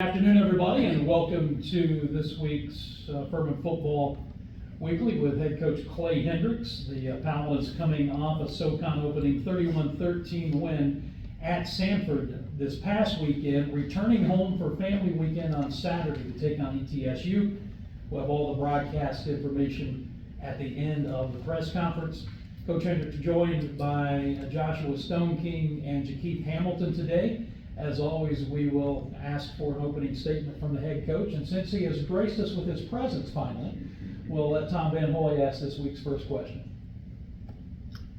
Good afternoon, everybody, and welcome to this week's Furman Football Weekly with head coach Clay Hendricks. The Paladins coming off a SoCon opening 31-13 win at Sanford this past weekend, returning home for family weekend on Saturday to take on ETSU. We'll have all the broadcast information at the end of the press conference. Coach Hendricks joined by Joshua Stone King and Jakeith Hamilton today. As always, we will ask for an opening statement from the head coach, and since he has graced us with his presence finally, we'll let Tom Van Hoy ask this week's first question.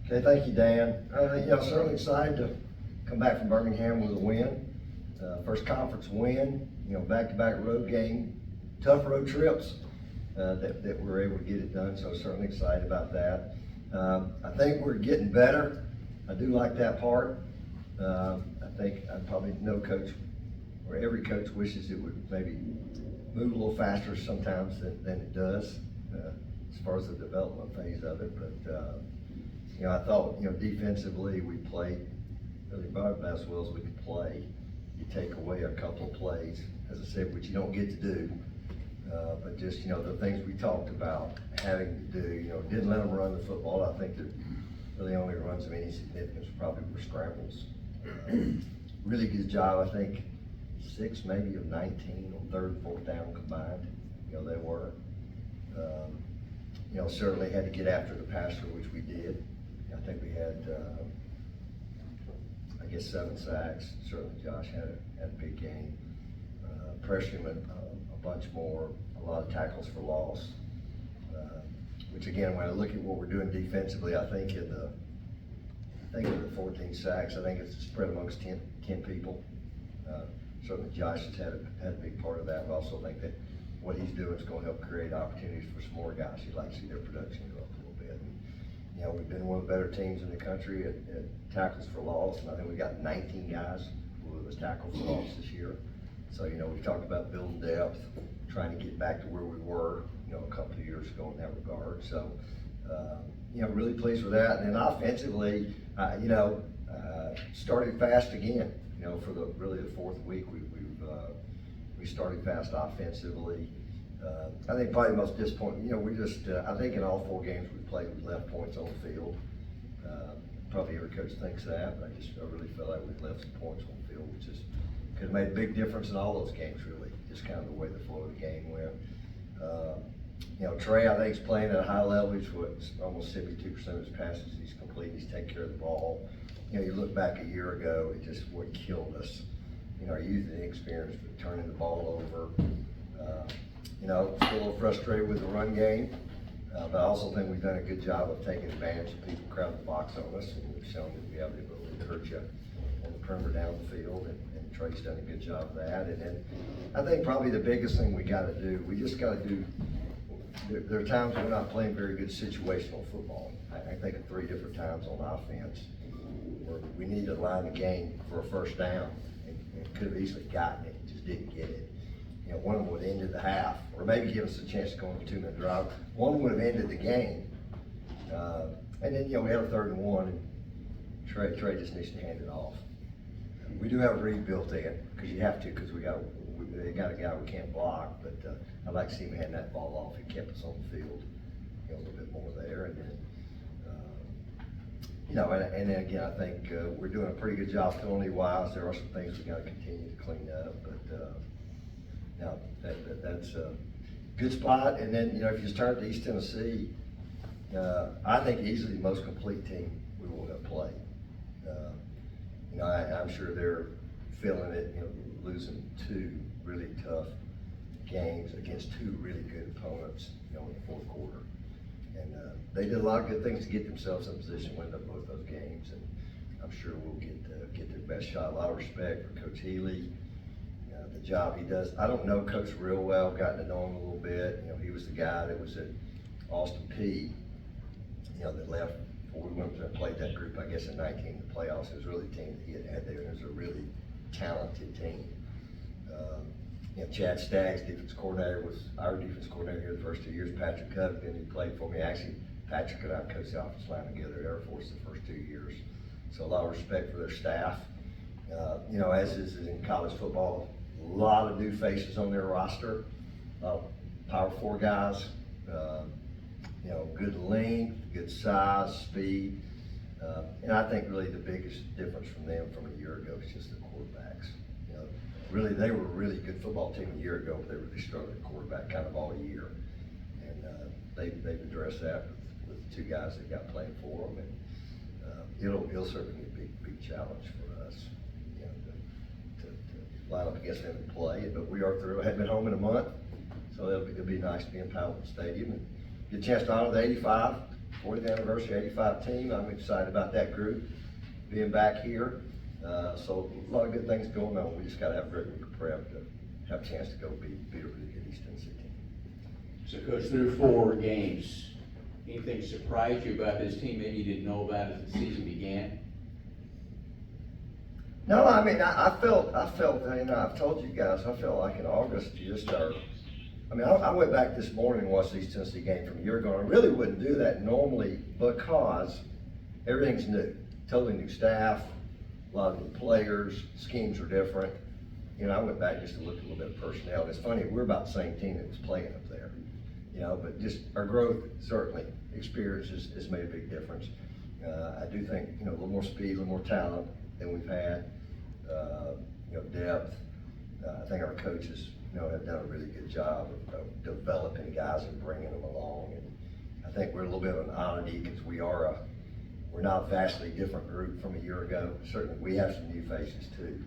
Okay, thank you, Dan. Certainly excited to come back from Birmingham with a win. First conference win, back-to-back road game, tough road trips that we're able to get it done, so certainly excited about that. I think we're getting better. I do like that part. I think I probably no coach, or every coach wishes it would maybe move a little faster sometimes than it does, as far as the development phase of it. But I thought defensively we played really about as well as we could play. You take away a couple of plays, as I said, which you don't get to do, but just the things we talked about having to do. Didn't let them run the football. I think that really only runs of any significance probably were scrambles. Really good job, I think 6 maybe of 19 on third and fourth down combined, they were. Certainly had to get after the passer, which we did. I think we had, 7 sacks. Certainly Josh had a big game. Pressured him a bunch more, a lot of tackles for loss. Which again, when I look at what we're doing defensively, I think of the 14 sacks, I think it's spread amongst 10 people. Certainly Josh has had a big part of that, but I also think that what he's doing is going to help create opportunities for some more guys. He'd like to see their production go up a little bit. And, we've been one of the better teams in the country at tackles for loss, and I think we got 19 guys who was tackled for loss this year. So, we've talked about building depth, trying to get back to where we were, a couple of years ago in that regard. So, really pleased with that. And then offensively, started fast again. For the fourth week, we started fast offensively. I think probably the most disappointing. I think in all 4 games we played, we left points on the field. Probably every coach thinks that, but I really felt like we left some points on the field, which could have made a big difference in all those games. Really, just kind of the way the flow of the game went. Trey, I think, is playing at a high level. He's almost 72% of his passes he's complete. He's taking care of the ball. You look back a year ago, it just what killed us. Our youth and experience with turning the ball over. Still a little frustrated with the run game, but I also think we've done a good job of taking advantage of people crowding the box on us, and we've shown that we have the ability to hurt you on the perimeter down the field, and Trey's done a good job of that. And then I think probably the biggest thing we got to do, we just got to do. There are times we're not playing very good situational football. I think of 3 different times on offense where we need to line the game for a first down and could have easily gotten it, just didn't get it. One of them would have ended the half, or maybe give us a chance to go on a 2-minute drive. One would have ended the game. And then, we had a 3rd and 1, and Trey just needs to hand it off. We do have a read built in, because you have to, because they got a guy we can't block, but I'd like to see him hand that ball off. He kept us on the field, a little bit more there. And then, and then again, I think we're doing a pretty good job penalty-wise. There are some things we got to continue to clean up, but that's a good spot. And then, if you just turn to East Tennessee, I think easily the most complete team we will have played. I'm sure they're feeling it, losing 2 really tough games against 2 really good opponents, in the 4th quarter. And they did a lot of good things to get themselves in position to win up both those games, and I'm sure we'll get their best shot. A lot of respect for Coach Healy, the job he does. I don't know Coach real well, gotten to know him a little bit. He was the guy that was at Austin Peay, that left before we went and played that group, I guess, in 19 in the playoffs. It was really a team that he had there, and it was a really talented team. Chad Staggs, defense coordinator, was our defense coordinator here the first 2 years. Patrick Covington, he played for me. Actually, Patrick and I coached the offensive line together at Air Force the first 2 years. So a lot of respect for their staff. As is in college football, A lot of new faces on their roster, power 4 guys, you know, good length, good size, speed. And I think really the biggest difference from them from a year ago is just the quarterbacks. You know, really, they were a really good football team a year ago, but they really struggled at quarterback kind of all year. And they've addressed that with 2 guys that got playing for them. And it'll certainly be a big challenge for us, you know, to line up against them and play. But we are through. I hadn't been home in a month, so it'll be nice to be in Paladins Stadium and get a chance to honor the 40th anniversary 85 team. I'm excited about that group being back here. So a lot of good things going on. We just got to have a great week of prep to have a chance to go beat a really good East Tennessee team. So Coach, through 4 games, anything surprised you about this team maybe you didn't know about as the season began? No, I mean, I felt, you know, I've told you guys, I felt like in August, I went back this morning and watched the East Tennessee game from a year ago. I really wouldn't do that normally because everything's new. Totally new staff, a lot of new players, schemes are different. You know, I went back just to look at a little bit of personnel. It's funny, we're about the same team that was playing up there. You know, but just our growth, certainly, experience has made a big difference. I do think, you know, a little more speed, a little more talent than we've had, you know, depth. I think our coaches, you know, have done a really good job of developing guys and bringing them along. And I think we're a little bit of an oddity because we're not a vastly different group from a year ago. Certainly, we have some new faces too.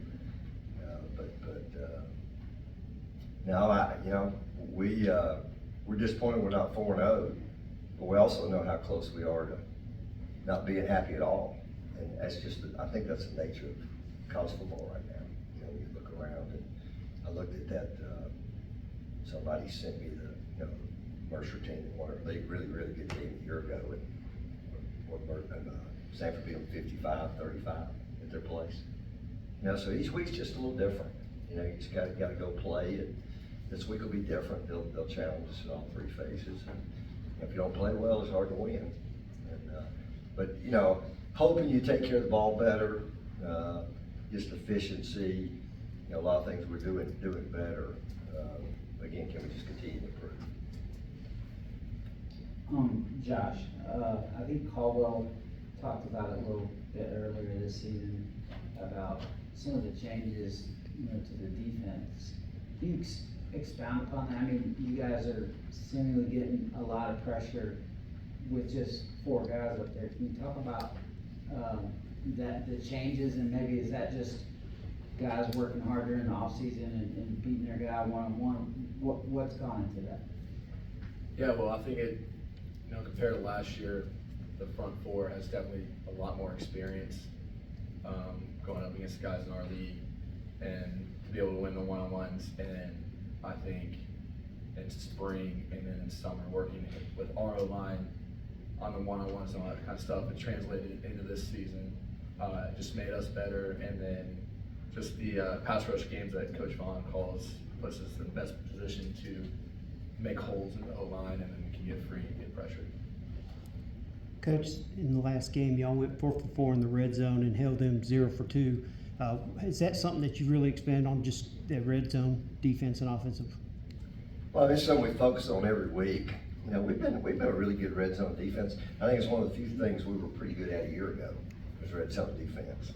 We're disappointed we're not 4-0, but we also know how close we are to not being happy at all. And that's just, I think that's the nature of college football right now. You know, you look around and I looked at that, somebody sent me the, you know, Mercer team that won a really, really good team a year ago, and Sanford beat them 55-35 at their place. You know, so each week's just a little different. You know, you just gotta go play, and this week will be different. They'll challenge us in all 3 phases. And if you don't play well, it's hard to win. And, but you know, hoping you take care of the ball better, just efficiency, you know, a lot of things we're doing better. Again, can we just continue to improve? Josh, I think Caldwell talked about it a little bit earlier this season about some of the changes, you know, to the defense. Can you expound upon that? I mean, you guys are seemingly getting a lot of pressure with just 4 guys up there. Can you talk about the changes, and maybe is that just guys working harder in the offseason and beating their guy one-on-one? What's gone into that? Yeah, well, I think it, you know, compared to last year, the front 4 has definitely a lot more experience going up against the guys in our league, and to be able to win the one-on-ones. And I think in spring and then in summer, working with our line on the one-on-ones and all that kind of stuff, it translated into this season. It just made us better, and then just the pass rush games that Coach Vaughn calls puts us in the best position to make holes in the O-line, and then we can get free and get pressured. Coach, in the last game, y'all went 4 for 4 in the red zone and held them 0 for 2. Is that something that you really expand on, just the red zone defense and offensive? Well, it's something we focus on every week. You know, we've been a really good red zone defense. I think it's one of the few things we were pretty good at a year ago, was red zone defense.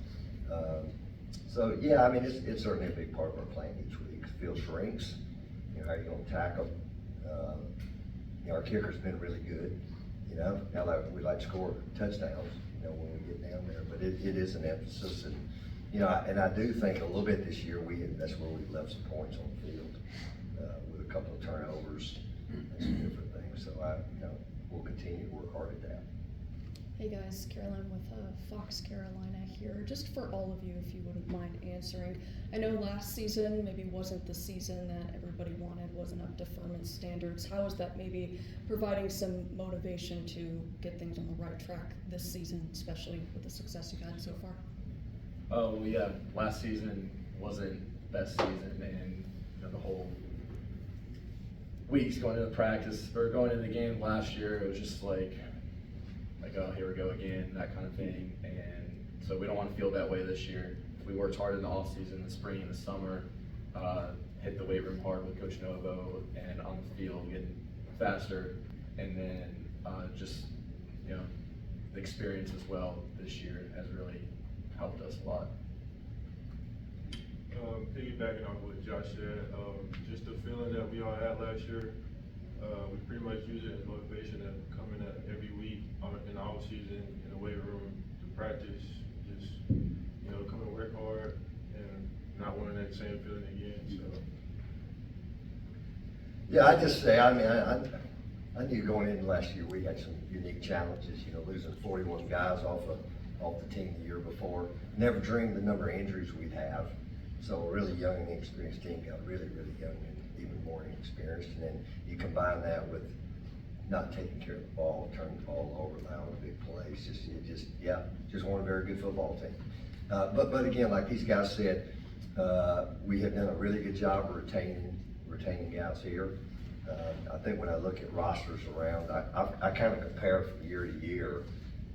So yeah, I mean, it's certainly a big part of our plan each week. Field shrinks, you know, how are you going to tackle? You know, our kicker's been really good. You know, now that we like to score touchdowns, you know, when we get down there, but it is an emphasis. And you know, and I do think a little bit this year that's where we left some points on the field with a couple of turnovers and some different things. So you know, we'll continue to work hard at that. Hey guys, Caroline with Fox Carolina here. Just for all of you, if you wouldn't mind answering. I know last season maybe wasn't the season that everybody wanted, wasn't up to Furman standards. How is that maybe providing some motivation to get things on the right track this season, especially with the success you've had so far? Oh, well, yeah, last season wasn't best season, and you know, the whole weeks going into practice or going into the game last year, it was just like, oh, here we go again, that kind of thing. And so we don't want to feel that way this year. We worked hard in the off season, the spring and the summer, hit the weight room hard with Coach Novo and on the field getting faster. And then just, the experience as well this year has really helped us a lot. Piggybacking on what Josh said, just the feeling that we all had last year, we pretty much use it as motivation to come in every week in the off season, in the weight room, to practice, just, come and work hard and not wanting that same feeling again, so. Yeah, I just say, I mean, I knew going into last year, we had some unique challenges, losing 41 guys off the team the year before. Never dreamed the number of injuries we'd have. So a really young and inexperienced team got really, really young and even more inexperienced. And then you combine that with not taking care of the ball, turning the ball over, allowing big plays. Just weren't a very good football team. But again, like these guys said, we have done a really good job of retaining guys here. I think when I look at rosters around, I kind of compare from year to year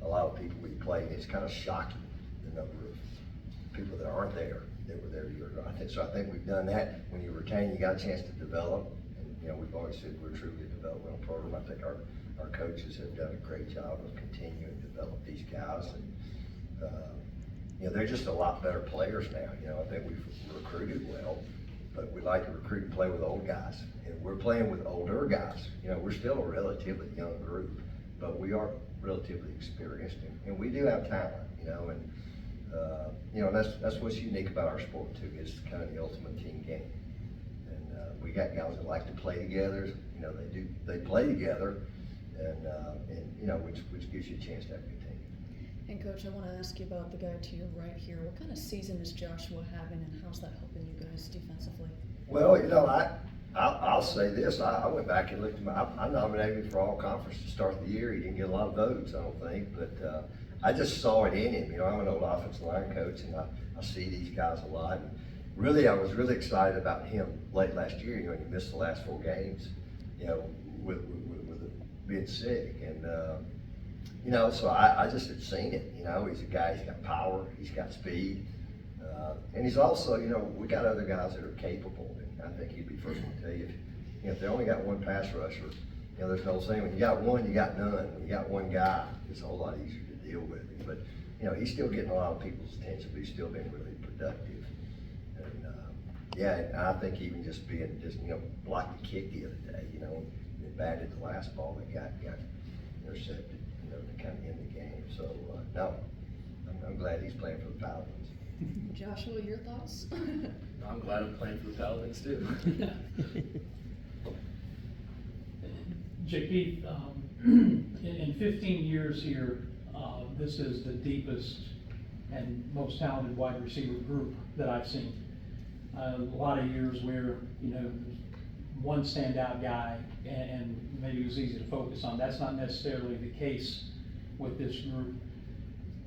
a lot of people we play, and it's kind of shocking the number of people that aren't there that were there a year ago. I think we've done that. When you retain, you got a chance to develop. And we've always said we're truly a developmental program. I think our coaches have done a great job of continuing to develop these guys. And they're just a lot better players now. I think we've recruited well, but we like to recruit and play with old guys. And we're playing with older guys. We're still a relatively young group, but we are relatively experienced, and we do have talent. And that's what's unique about our sport too. It's kind of the ultimate team game. And we got guys that like to play together. They play together, and which gives you a chance to have a good team. And Coach, I want to ask you about the guy to your right here. What kind of season is Joshua having, and how's that helping you guys defensively? Well, I'll say this. I went back and looked at I nominated him for all conference to start the year. He didn't get a lot of votes, I don't think, but I just saw it in him. I'm an old offensive line coach, and I see these guys a lot. And really, I was really excited about him late last year. He missed the last 4 games, with being sick, and so I just had seen it. He's a guy. He's got power. He's got speed, and he's also, we got other guys that are capable. And I think he'd be first to tell you, if they only got one pass rusher, there's no saying when you got one, you got none. When you got one guy, it's a whole lot easier to deal with him. But he's still getting a lot of people's attention, but he's still being really productive. And and I think even just blocked the kick the other day, and batted the last ball that got intercepted, to kind of end the game. So no, I'm glad he's playing for the Paladins. Joshua, your thoughts? I'm glad I'm playing for the Paladins too. JP, in 15 years here, this is the deepest and most talented wide receiver group that I've seen. A lot of years where, one standout guy and maybe it was easy to focus on. That's not necessarily the case with this group.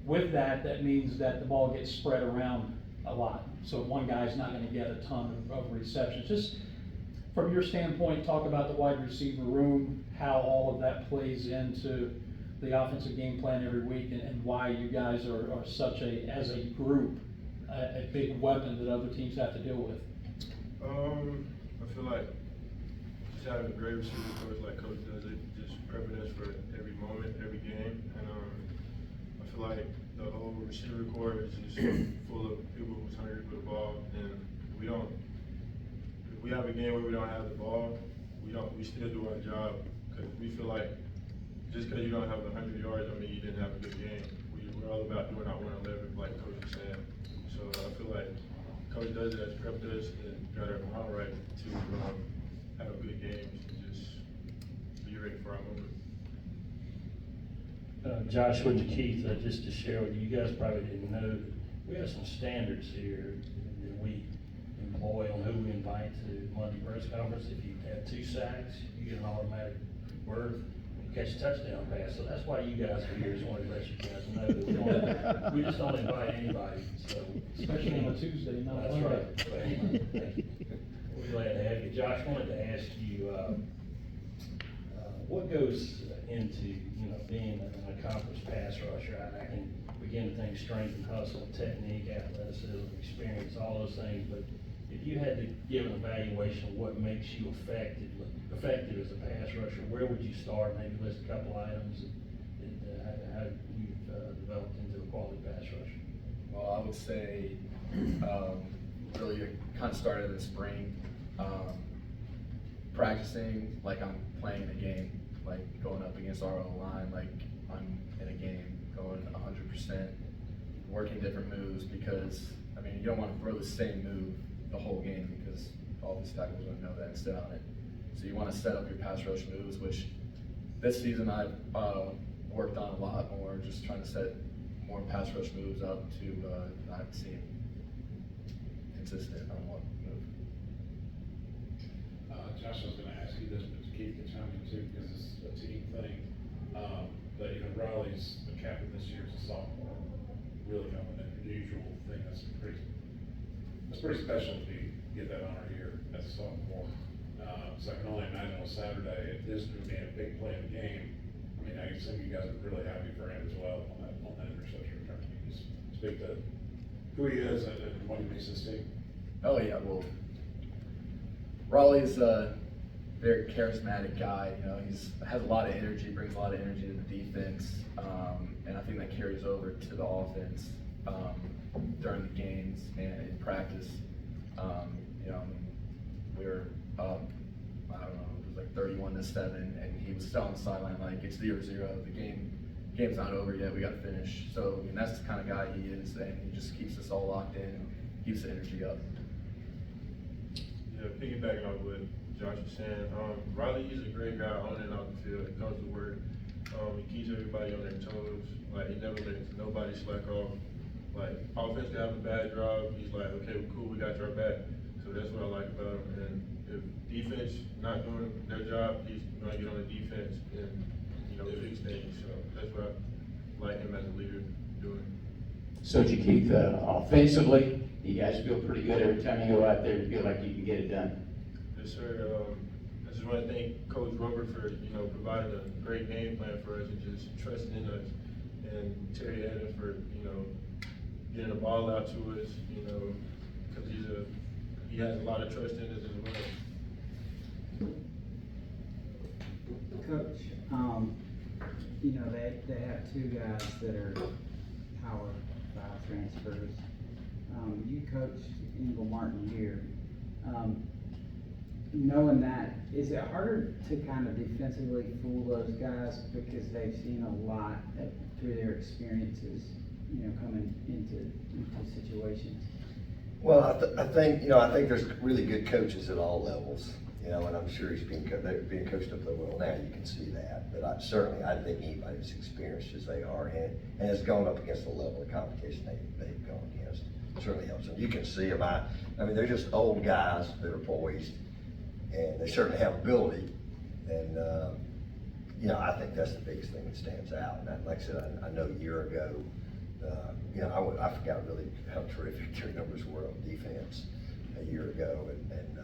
With that means that the ball gets spread around a lot. So one guy's not going to get a ton of receptions. Just from your standpoint, talk about the wide receiver room, how all of that plays into the offensive game plan every week, and why you guys are such as a group, a big weapon that other teams have to deal with. I feel like just having a great receiver coach like Coach does it, just prepping us for every moment, every game. And I feel like the whole receiver corps is just full of people who's hungry for the ball. And if we have a game where we don't have the ball, we still do our job, because we feel like just because you don't have 100 yards, I mean you didn't have a good game. We're all about doing our 111, like Coach was saying. So I feel like Coach does it, has prepped us and got our mind right to have good games and just be ready for our moment. Joshua and Keith, just to share with you, you guys probably didn't know, we have some standards here that we employ on who we invite to Monday press conference. If you have 2 sacks, you get an automatic berth. Catch a touchdown pass, so that's why you guys are here. Just wanted to let you guys know that we just don't invite anybody. So Especially on a Tuesday, not a that's Monday. right. Thank you. We're glad to have you, Josh. Wanted to ask you what goes into being an accomplished pass rusher. I can begin to think strength and hustle, technique, athleticism, experience, all those things. But if you had to give an evaluation of what makes you effective as a pass rusher, where would you start? Maybe list a couple items and how you've developed into a quality pass rusher. Well, I would say, really it kind of started in the spring, practicing like I'm playing a game, like going up against our own line, like I'm in a game, going 100%, working different moves because, I mean, you don't want to throw the same move the whole game because all these tackles don't know that and sit on it. So you want to set up your pass rush moves, which this season I've worked on a lot more, just trying to set more pass rush moves up to not seem consistent on one move. Josh, I was going to ask you this, but Keith can chime in too because it's a team thing. But you know, Riley's the captain this year as a sophomore, really kind of an unusual thing. That's pretty special to get that honor here as a sophomore. So I can only imagine on Saturday if this would be a big play in the game. I mean, I assume you guys are really happy for him as well on that interception return. Can you just speak to who he is and what he means to this team? Oh yeah, well, Raleigh's a very charismatic guy. You know, has a lot of energy, brings a lot of energy to the defense, and I think that carries over to the offense during the games and in practice. You know, I mean, we were up, I don't know, it was like 31-7, and he was still on the sideline like it's 0-0. The game's not over yet. We got to finish. So I mean, that's the kind of guy he is, and he just keeps us all locked in, keeps the energy up. Yeah, piggybacking off what Josh was saying, Riley, he's a great guy on and off the field. He comes to work. He keeps everybody on their toes. Like, he never lets nobody slack off. Like, offense can have a bad drive. He's like, okay, well, cool, we got your back. So that's what I like about him. And if defense not doing their job, he's gonna get on the defense and, you know, fix things. So that's what I like him as a leader doing. So Keith, offensively, you guys feel pretty good every time you go out there and feel like you can get it done? Yes, sir. I just want to thank Coach Rubber for, you know, providing a great game plan for us and just trusting in us, and Terry Adams for, you know, getting the ball out to us, you know, because he has a lot of trust in us as well. Coach, you know, they have two guys that are Power 5 transfers. You coached Ingle Martin here. Knowing that, is it harder to kind of defensively fool those guys because they've seen a lot through their experiences, you know, coming into situations? Well, I think there's really good coaches at all levels, you know, and I'm sure he's being coached up the well now, you can see that. But I think anybody that's experienced as they are and has gone up against the level of competition they've gone against certainly helps them. You can see them. I mean, they're just old guys that are poised, and they certainly have ability. And, you know, I think that's the biggest thing that stands out. And like I said, I know a year ago, you know, I forgot really how terrific their numbers were on defense a year ago. And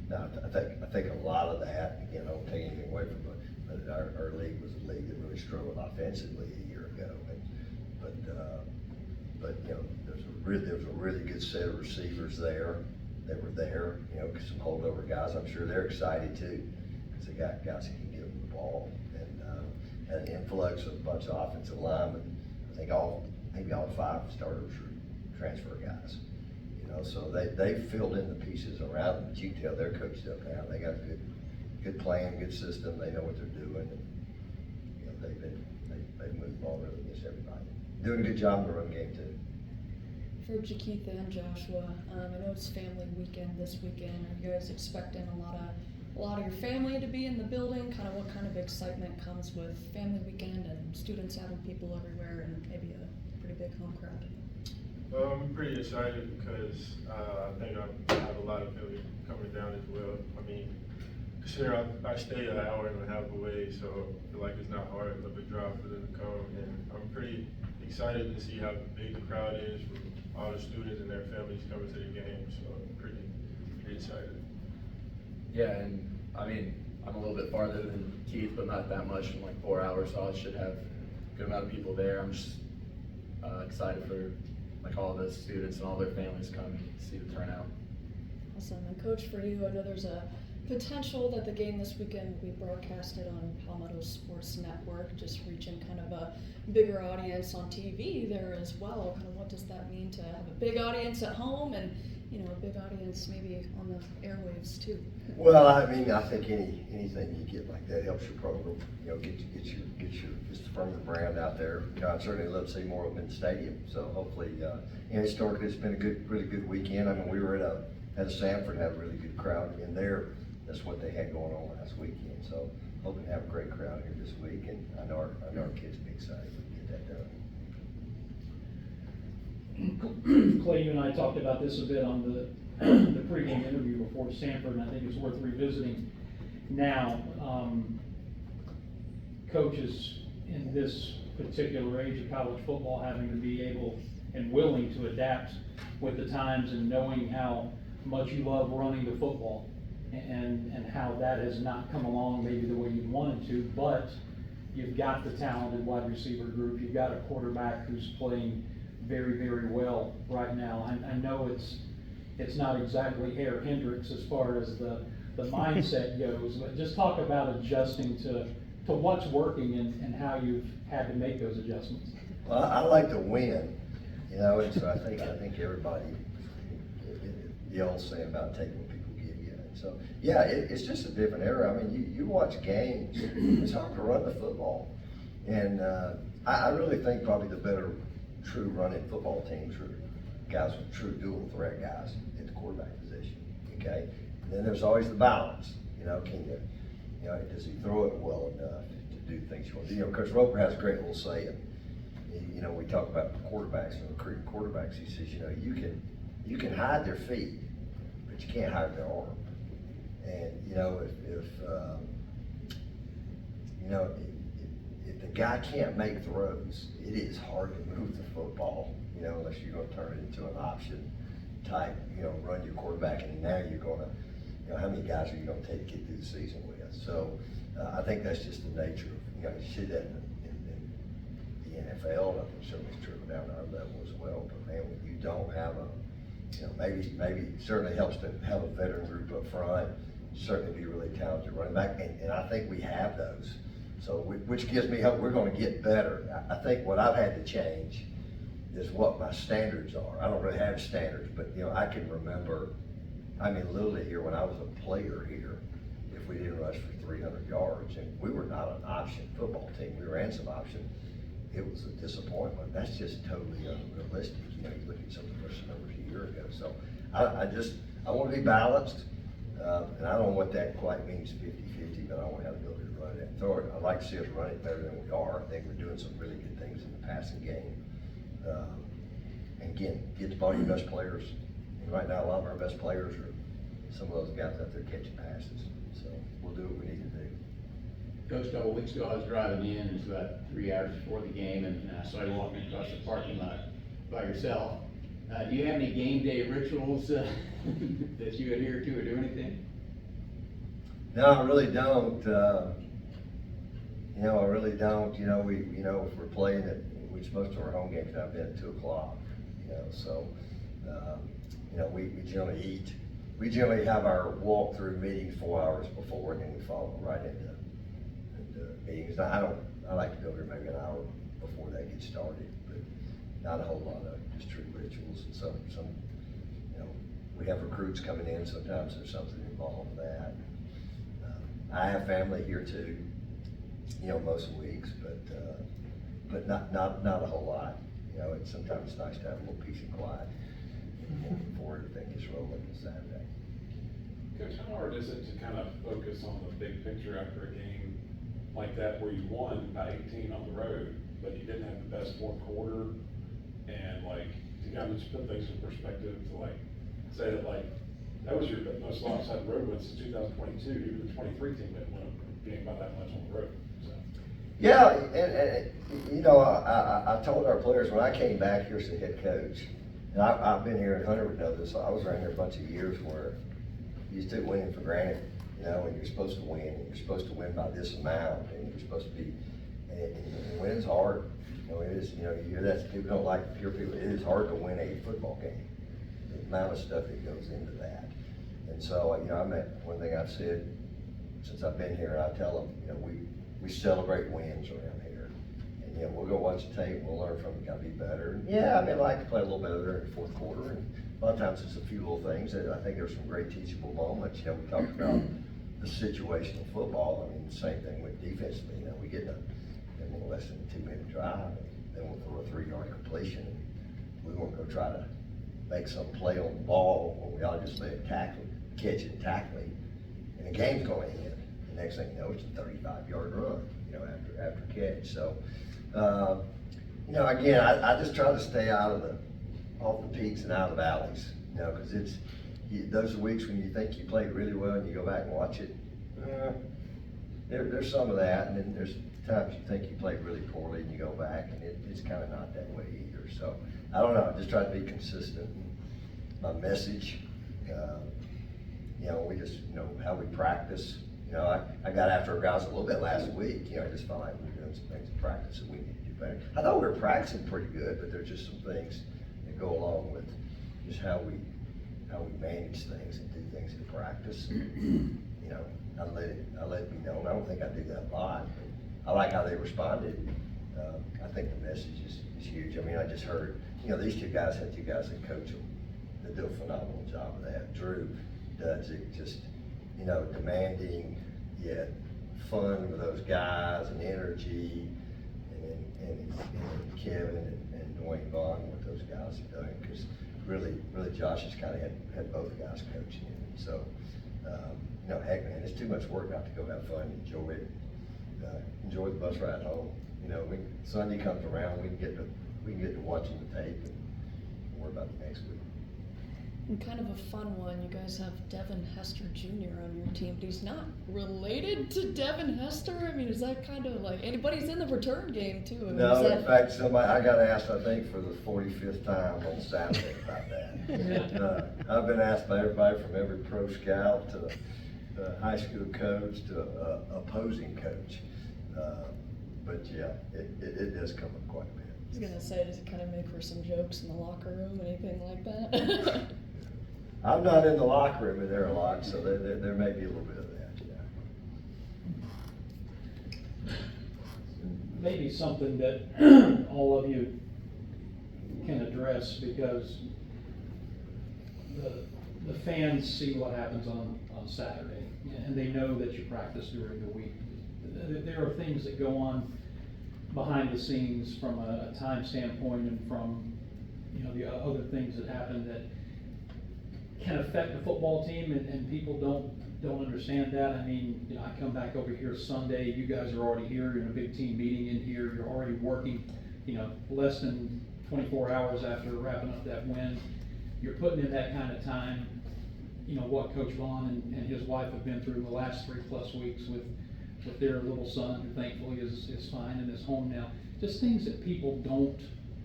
now I think a lot of that, again, I don't take anything away from it, but our league was a league that really struggled offensively a year ago. But you know, there was a really good set of receivers there. They were there, you know, some holdover guys. I'm sure they're excited too, because they got guys who can give them the ball, and an influx of a bunch of offensive linemen. I think maybe all 5 starters are transfer guys. You know, so they filled in the pieces around them. But you can tell they're coached up now. They got a good plan, good system. They know what they're doing. And, you know, they've moved the ball really against everybody. Doing a good job in the run game too. For Jakeitha and Joshua, I know it's family weekend this weekend. Are you guys expecting a lot of your family to be in the building? Kind of what kind of excitement comes with family weekend and students having people everywhere and maybe a pretty big home crowd? I'm pretty excited because I think I have a lot of family coming down as well. I mean, considering I stay an hour and a half away, so I feel like it's not hard of a drive for them to come. And I'm pretty excited to see how big the crowd is from all the students and their families coming to the game. So I'm pretty excited. Yeah, and I mean, I'm a little bit farther than Keith, but not that much. I'm like 4 hours, so I should have a good amount of people there. I'm just excited for like all the students and all their families coming to see the turnout. Awesome. And Coach, for you, I know there's a potential that the game this weekend will be broadcasted on Palmetto Sports Network, just reaching kind of a bigger audience on TV there as well. Kind of what does that mean to have a big audience at home and, you know, a big audience maybe on the airwaves too? Well, I mean, I think anything you get like that helps your program. You know, get your just the Furman brand out there. You know, I'd certainly love to see more of them in the stadium. So hopefully, you know, historically it's been a really good weekend. I mean, we were at a Sanford, had a really good crowd in there. That's what they had going on last weekend. So hoping to have a great crowd here this week, and I know our kids will be excited to get that done. Clay, you and I talked about this a bit on the pregame interview before Sanford, and I think it's worth revisiting now. Coaches in this particular age of college football having to be able and willing to adapt with the times and knowing how much you love running the football and how that has not come along maybe the way you wanted to, but you've got the talented wide receiver group, you've got a quarterback who's playing very, very well right now. I know it's not exactly Herr Hendricks as far as the mindset goes, but just talk about adjusting to what's working and how you've had to make those adjustments. Well, I like to win, you know, and so I think everybody, the old saying about taking what people give you. And so, yeah, it's just a different era. I mean, you watch games, it's hard to run the football. And I really think probably the better true running football teams are guys with true dual threat guys at the quarterback position, okay? And then there's always the balance, you know, does he throw it well enough to do things you want to do? You know, Coach Roper has a great little saying. You know, we talk about quarterbacks and recruiting quarterbacks. He says, you know, you can hide their feet, but you can't hide their arm. And you know, if the guy can't make throws, it is hard to move the football. You know, unless you're going to turn it into an option type. You know, run your quarterback, and now you're going to. You know, how many guys are you going to take to get through the season with? So I think that's just the nature of, you know, you see that in the NFL, and I think certainly it's true down to our level as well. But man, when you don't have you know, maybe it certainly helps to have a veteran group up front, certainly be really talented running back, and I think we have those. So which gives me hope we're going to get better. I think what I've had to change is what my standards are. I don't really have standards, but you know, I can remember. I mean, literally here when I was a player here, if we didn't rush for 300 yards, and we were not an option football team, we ran some option, it was a disappointment. That's just totally unrealistic. You know, you look at some of the first numbers a year ago. So I want to be balanced, and I don't know what that quite means 50-50, but I want to have the ability to run it and throw it. I'd like to see us run it better than we are. I think we're doing some really good things in the passing game. And again, get the ball to your best players. And right now, a lot of our best players are some of those guys out there catching passes. So we'll do what we need to do. Coach, a couple weeks ago, I was driving in, it was about 3 hours before the game, and I saw you walking across the parking lot by yourself. Do you have any game day rituals that you adhere to or do anything? No, I really don't. You know, I really don't. You know, if we're playing it, most of our home games have been at 2 o'clock. You know, so you know, we generally eat. We generally have our walkthrough meetings 4 hours before, and then we follow right into meetings. Now, I like to go here maybe an hour before they get started, but not a whole lot of just true rituals. And some, you know, we have recruits coming in. Sometimes there's something involved with that. I have family here too. You know, most weeks, but not a whole lot. You know, sometimes it's nice to have a little peace and quiet before everything gets rolling on Saturday. Coach, how hard is it to kind of focus on the big picture after a game like that where you won by 18 on the road, but you didn't have the best fourth quarter, and like to kind of just put things in perspective to like say that like that was your most lopsided road win since 2022. Even the 23 team didn't win a game by that much on the road. So. Yeah, and you know, I told our players when I came back here as the head coach, and I've been here, and Hunter would know this, I was around here a bunch of years where you just took winning for granted, you know, and you're supposed to win, and you're supposed to win by this amount, and you're supposed to be, and winning's hard. You know, it is, you know, you hear that, people don't like to hear people, it is hard to win a football game. The amount of stuff that goes into that. And so, one thing I've said since I've been here, I tell them, we celebrate wins around here. And, we'll go watch the tape, we'll learn from it, gotta be better. And yeah, I like to play a little better in the fourth quarter, and a lot of times it's a few little things that I think there's some great teachable moments. We talked about the situational football. The same thing with defensively. We get a less than a 2-minute drive, and then we'll throw a 3-yard completion. We won't go try to make some play on the ball when we all just let it catch it, tackle it, and the game's going to end. The next thing you know, it's a 35-yard run, after catch. So, again, I just try to stay off the peaks and out of the valleys, because those weeks when you think you played really well and you go back and watch it, there's some of that, and then there's times you think you played really poorly and you go back and it's kind of not that way either. So, I don't know, I just try to be consistent in my message. We just, how we practice. I got after our guys a little bit last week. I just felt like we were doing some things in practice that we need to do better. I thought we were practicing pretty good, but there's just some things that go along with just how we manage things and do things in practice. I let it be known. I don't think I do that a lot, but I like how they responded. I think the message is huge. I just heard, these two guys had 2 guys that coach them that do a phenomenal job of that. Drew does it just, demanding yet fun with those guys and energy, and Kevin and Dwayne Vaughn, what those guys have done, because really Josh has kind of had both guys coaching him. So, heck man, it's too much work not to go have fun, enjoy it, enjoy the bus ride home. When Sunday comes around, we can get to watching the tape and worry about the next week. And kind of a fun one, you guys have Devin Hester Jr. on your team, but he's not related to Devin Hester? Is that kind of like, anybody's in the return game too? No, in fact, I got asked, I think, for the 45th time on Saturday about that. I've been asked by everybody from every pro scout to the high school coach to opposing coach. But yeah, it does come up quite a bit. I was gonna say, does it kind of make for some jokes in the locker room, anything like that? I'm not in the locker room in there a lot, so there may be a little bit of that, yeah. Maybe something that all of you can address, because the fans see what happens on Saturday, and they know that you practice during the week. There are things that go on behind the scenes from a time standpoint, and from the other things that happen that can affect the football team, and people don't understand that. I come back over here Sunday, you guys are already here, you're in a big team meeting in here, you're already working, less than 24 hours after wrapping up that win. You're putting in that kind of time, what Coach Vaughn and his wife have been through the last 3+ weeks with their little son, who thankfully is fine and is home now. Just things that people don't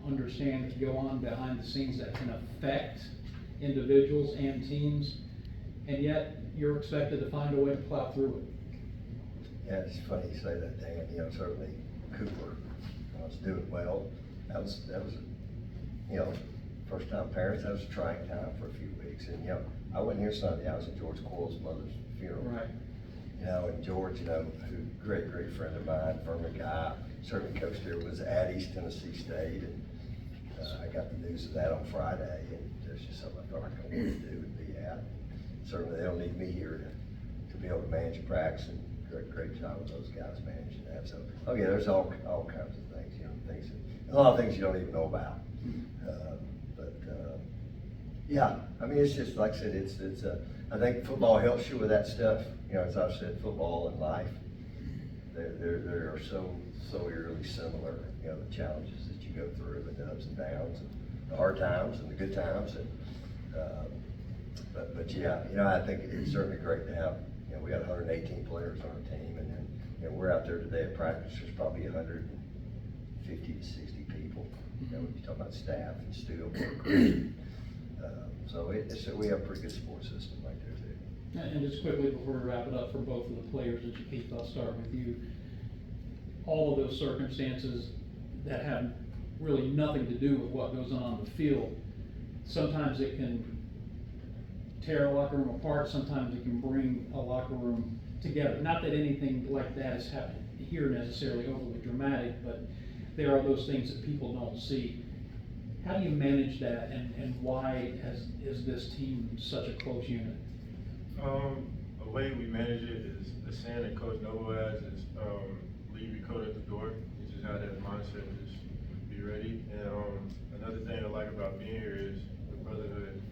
understand that go on behind the scenes that can affect individuals and teams, and yet you're expected to find a way to plow through it. Yeah, it's funny you say that, Dan. Certainly Cooper was doing well. That was first time parents. That was a trying time for a few weeks, and I wasn't here Sunday. I was at George Coyle's mother's funeral. Right. And George, who great friend of mine, Furman guy, certainly coached here, was at East Tennessee State, and I got the news of that on Friday, and there's just something I felt like I wanted to do and be at. Certainly they don't need me here to be able to manage a practice, and great job with those guys managing that. So, there's all kinds of things, things that, a lot of things you don't even know about. It's just, like I said, it's I think football helps you with that stuff. As I've said, football and life, they are so eerily similar. The challenges that you go through, and the ups and downs, and the hard times and the good times, and I think it's certainly great to have. We got 118 players on our team, and then we're out there today at practice. There's probably 150 to 60 people. When you talk about staff and studio workers. So we have a pretty good support system right there too. And just quickly before we wrap it up, for both of the players, and Keith, I'll start with you. All of those circumstances that have really nothing to do with what goes on the field, sometimes it can tear a locker room apart, sometimes it can bring a locker room together. Not that anything like that has happened here necessarily overly dramatic, but there are those things that people don't see. How do you manage that, and why is this team such a close unit? The way we manage it is the saying that Coach Noble has is, leave your coat at the door. You just have that mindset, just be ready. And another thing I like about being here is the brotherhood.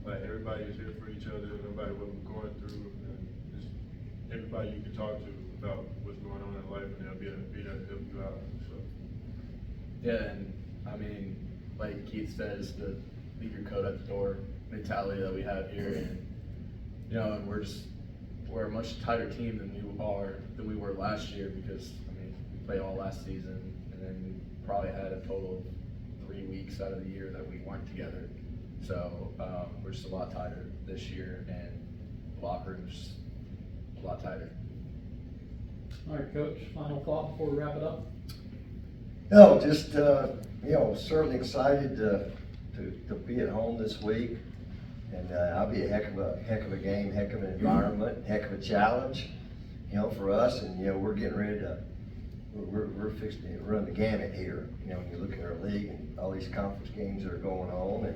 Like, everybody is here for each other, no matter what we're going through, and just everybody you can talk to about what's going on in life, and they'll be there to help you out. So. Yeah, and I mean, like Keith says, the leave your coat at the door mentality that we have here, and you know, and we're a much tighter team than we were last year, because I mean, we played all last season, and then we probably had a total of 3 weeks out of the year that we weren't together. So we're just a lot tighter this year, and the locker room's just a lot tighter. All right, Coach, final thought before we wrap it up? No, just, certainly excited to be at home this week. And I'll be a heck of a game, heck of an environment, heck of a challenge, for us. And, we're getting ready to, we're fixing to run the gamut here. When you look at our league and all these conference games that are going on,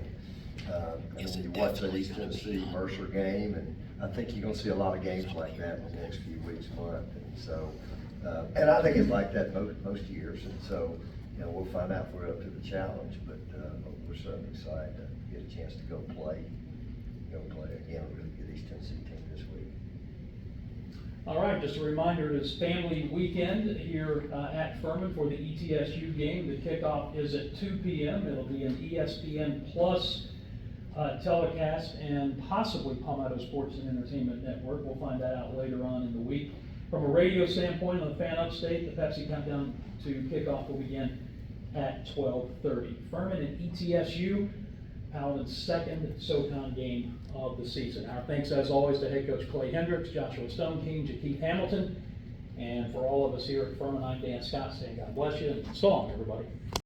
and when you watch that East Tennessee Mercer game, and I think you're gonna see a lot of games like that in the next few weeks, month. And so, and I think it's like that most years. And so, we'll find out if we're up to the challenge, but we're certainly excited to get a chance to go play again a really good East Tennessee team this week. All right, just a reminder, it is family weekend here at Furman for the ETSU game. The kickoff is at 2 p.m. It'll be an ESPN Plus telecast, and possibly Palmetto Sports and Entertainment Network. We'll find that out later on in the week. From a radio standpoint, on the Fan Upstate, the Pepsi Countdown to kickoff will begin at 12:30. Furman and ETSU, Paladins' second SoCon game of the season. Our thanks, as always, to head coach Clay Hendricks, Joshua Stoneking, Jakeith Hamilton, and for all of us here at Furman, I'm Dan Scott saying God bless you, and so long, everybody.